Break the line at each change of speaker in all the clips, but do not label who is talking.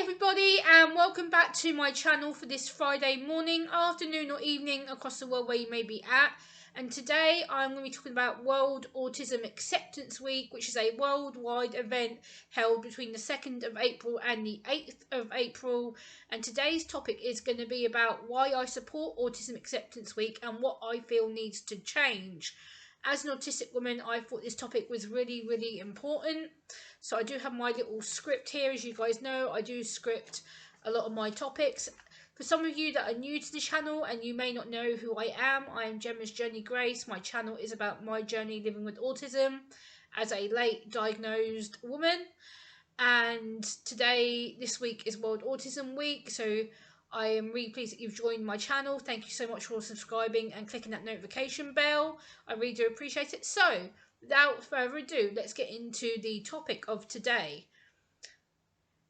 Everybody, and welcome back to my channel for this Friday morning, afternoon or evening across the world where you may be at. And today I'm going to be talking about World Autism Acceptance Week, which is a worldwide event held between the 2nd of April and the 8th of April. And today's topic is going to be about why I support Autism Acceptance Week and what I feel needs to change. As an autistic woman, I thought this topic was really important. So I do have my little script here. As you guys know, I do script a lot of my topics. For some of you that are new to the channel and you may not know who I am Gemma's Journey Grace. My channel is about my journey living with autism as a late diagnosed woman. And this week is World Autism Week, so I am really pleased that you've joined my channel. Thank you so much for subscribing and clicking that notification bell. I really do appreciate it. So, without further ado, let's get into the topic of today.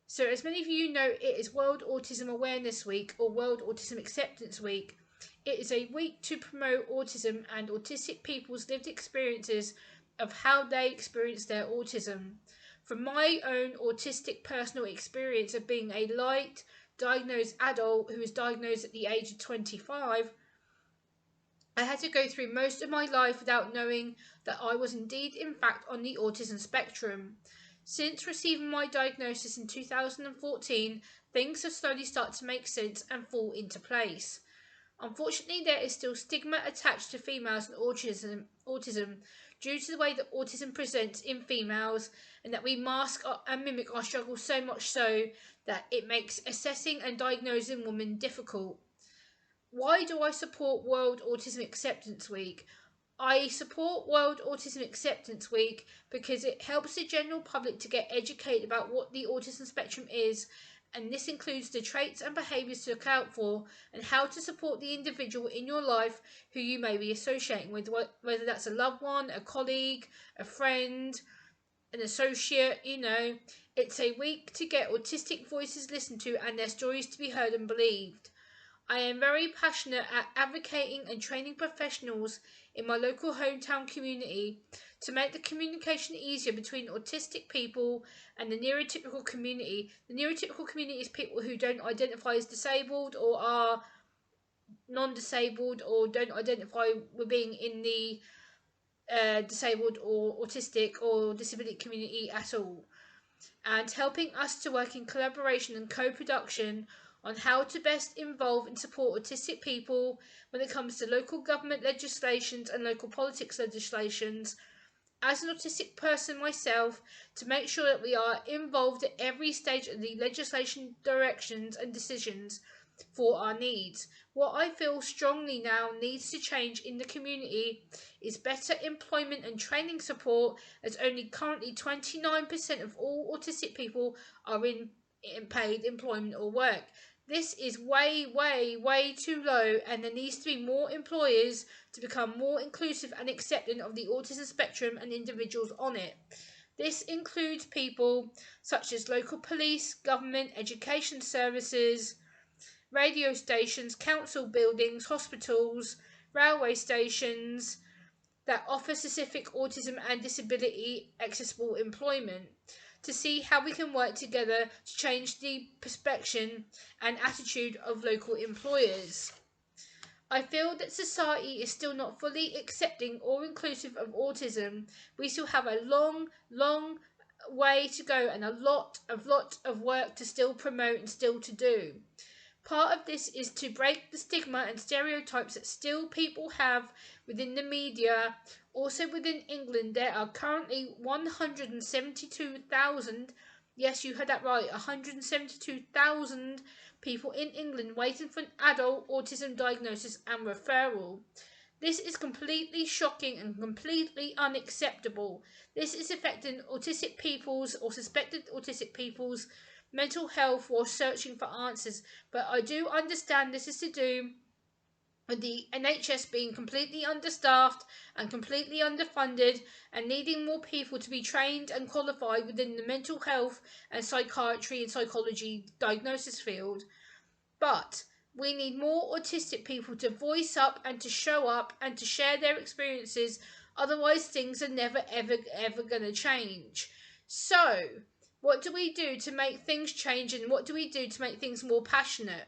So, as many of you know, it is World Autism Awareness Week or World Autism Acceptance Week. It is a week to promote autism and autistic people's lived experiences of how they experience their autism. From my own autistic personal experience of being a light diagnosed adult who was diagnosed at the age of 25, I had to go through most of my life without knowing that I was indeed in fact on the autism spectrum. Since receiving my diagnosis in 2014, things have slowly started to make sense and fall into place. Unfortunately, there is still stigma attached to females and autism due to the way that autism presents in females, and that we mask and mimic our struggles so much so that it makes assessing and diagnosing women difficult. Why do I support World Autism Acceptance Week? I support World Autism Acceptance Week because it helps the general public to get educated about what the autism spectrum is, and this includes the traits and behaviours to look out for and how to support the individual in your life who you may be associating with, whether that's a loved one, a colleague, a friend, an associate. It's a week to get autistic voices listened to and their stories to be heard and believed. I am very passionate at advocating and training professionals in my local hometown community to make the communication easier between autistic people and the neurotypical community. The neurotypical community is people who don't identify as disabled or are non-disabled or don't identify with being in the disabled or autistic or disability community at all, and helping us to work in collaboration and co-production on how to best involve and support autistic people when it comes to local government legislations and local politics legislations. As an autistic person myself, to make sure that we are involved at every stage of the legislation directions and decisions for our needs. What I feel strongly now needs to change in the community is better employment and training support, as only currently 29% of all autistic people are in paid employment or work. This is way too low, and there needs to be more employers to become more inclusive and accepting of the autism spectrum and individuals on it. This includes people such as local police, government, education services, radio stations, council buildings, hospitals, railway stations that offer specific autism and disability accessible employment, to see how we can work together to change the perception and attitude of local employers. I feel that society is still not fully accepting or inclusive of autism. We still have a long way to go and a lot of work to still promote and still to do. Part of this is to break the stigma and stereotypes that still people have within the media. Also within England, there are currently 172,000, yes, you heard that right, 172,000 people in England waiting for an adult autism diagnosis and referral. This is completely shocking and completely unacceptable. This is affecting autistic people's or suspected autistic people's mental health while searching for answers. But I do understand this is to do with the NHS being completely understaffed and completely underfunded and needing more people to be trained and qualified within the mental health and psychiatry and psychology diagnosis field. But we need more autistic people to voice up and to show up and to share their experiences. Otherwise, things are never, ever going to change. So, What do we do to make things change, and what do we do to make things more passionate?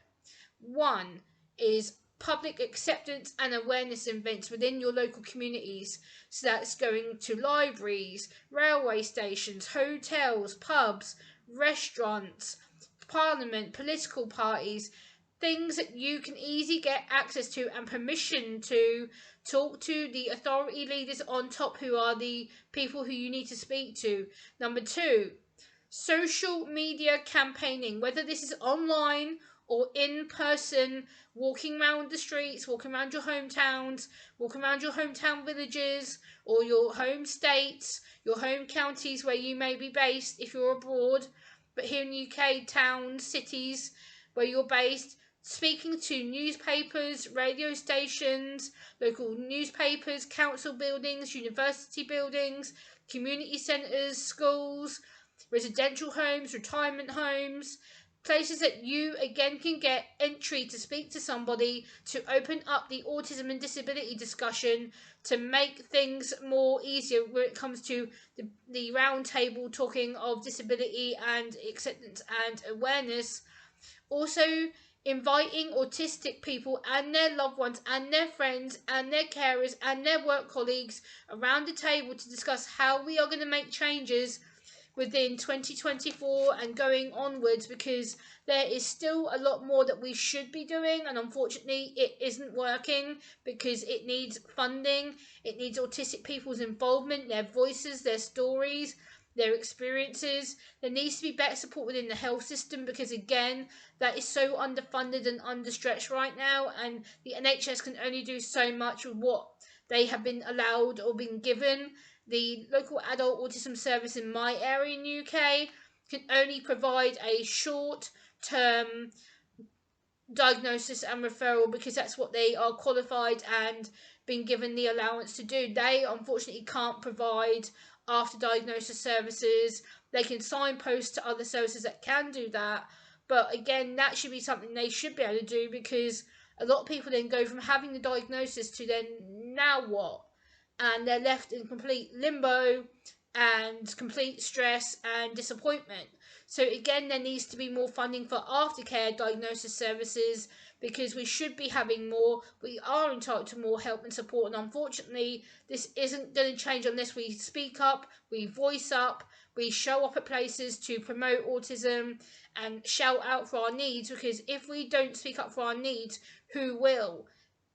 One is public acceptance and awareness events within your local communities. So that's going to libraries, railway stations, hotels, pubs, restaurants, parliament, political parties, things that you can easily get access to and permission to talk to the authority leaders on top, who are the people who you need to speak to. Number two, social media campaigning, whether this is online or in person, walking around the streets, walking around your hometowns, walking around your hometown villages, or your home states, your home counties where you may be based if you're abroad, but here in the UK, towns, cities where you're based, speaking to newspapers, radio stations, local newspapers, council buildings, university buildings, community centres, schools, residential homes, retirement homes, places that you again can get entry to speak to somebody, to open up the autism and disability discussion, to make things more easier when it comes to the round table talking of disability and acceptance and awareness. Also, inviting autistic people and their loved ones and their friends and their carers and their work colleagues around the table to discuss how we are going to make changes within 2024 and going onwards, because there is still a lot more that we should be doing, and unfortunately it isn't working because it needs funding, it needs autistic people's involvement, their voices, their stories, their experiences. There needs to be better support within the health system, because again, that is so underfunded and understretched right now, and the NHS can only do so much with what they have been allowed or been given. The local adult autism service in my area in the UK can only provide a short term diagnosis and referral, because that's what they are qualified and been given the allowance to do. They unfortunately can't provide after diagnosis services. They can signpost to other services that can do that, but again, that should be something they should be able to do, because a lot of people then go from having the diagnosis to then, now what? And they're left in complete limbo and complete stress and disappointment. So again, there needs to be more funding for aftercare diagnosis services, because we should be having more. We are entitled to more help and support, and unfortunately this isn't going to change unless we speak up, we voice up, we show up at places to promote autism and shout out for our needs, because if we don't speak up for our needs, who will?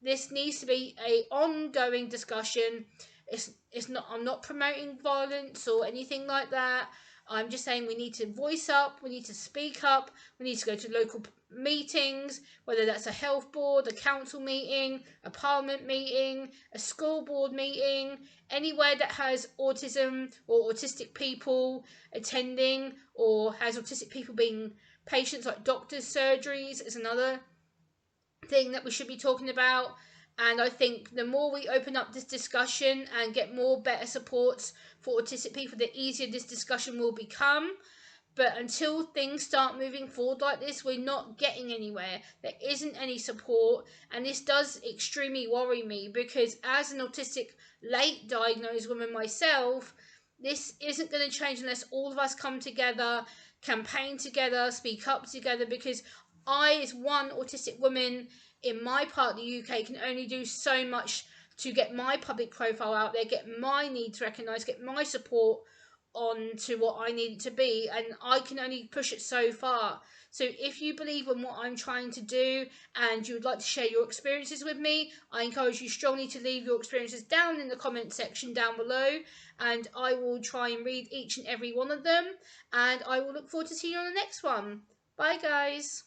This needs to be a ongoing discussion. It's not, I'm not promoting violence or anything like that. I'm just saying we need to voice up, we need to speak up, we need to go to local meetings, whether that's a health board, a council meeting, a parliament meeting, a school board meeting, anywhere that has autism or autistic people attending, or has autistic people being patients, like doctors' surgeries is another thing that we should be talking about. And I think the more we open up this discussion and get more better supports for autistic people, the easier this discussion will become. But until things start moving forward like this, we're not getting anywhere. There isn't any support, and this does extremely worry me, because as an autistic late diagnosed woman myself, this isn't going to change unless all of us come together, campaign together, speak up together, because I, as one autistic woman in my part of the UK, can only do so much to get my public profile out there, get my needs recognised, get my support on to what I need it to be, and I can only push it so far. So if you believe in what I'm trying to do and you would like to share your experiences with me, I encourage you strongly to leave your experiences down in the comment section down below, and I will try and read each and every one of them, and I will look forward to seeing you on the next one. Bye guys.